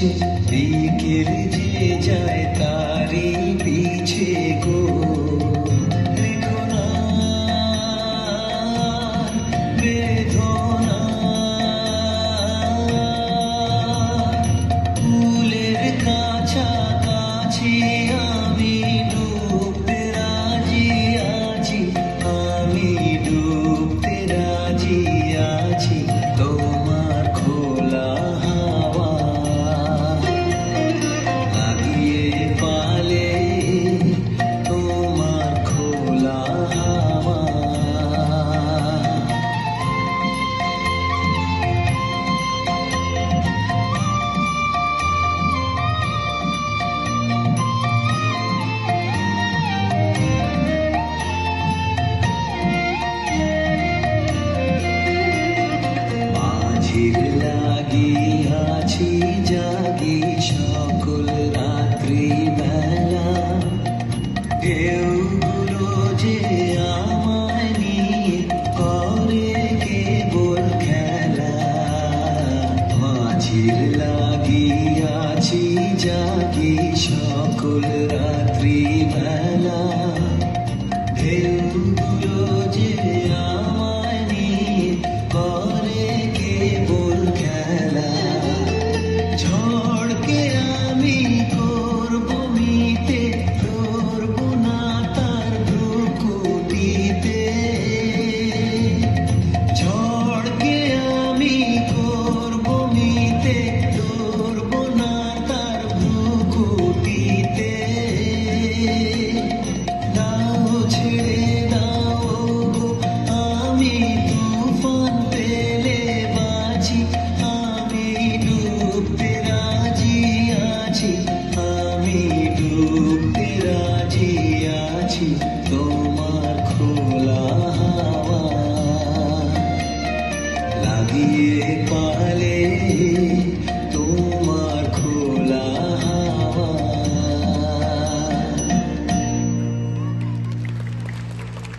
পিছে বিকেল যে যায় তারি পিছে গো রেখো না বেদনা ফুলের কাছাকাছি আমি ডুবতে রাজি আছি আমি ডুবতে রাজি আছি তোমার খোলা হাওয়া আগিয়ে পালে তোমার খোলা হাওয়া মাঝির লাগিয়াছি জাগি সকল রাত্রি বেলা ঢেউগুলো যে আমায় নিয়ে করে কেবল খেলা মাঝির লাগিয়াছি জাগি সকল রাত্রি বেলা ঢেউ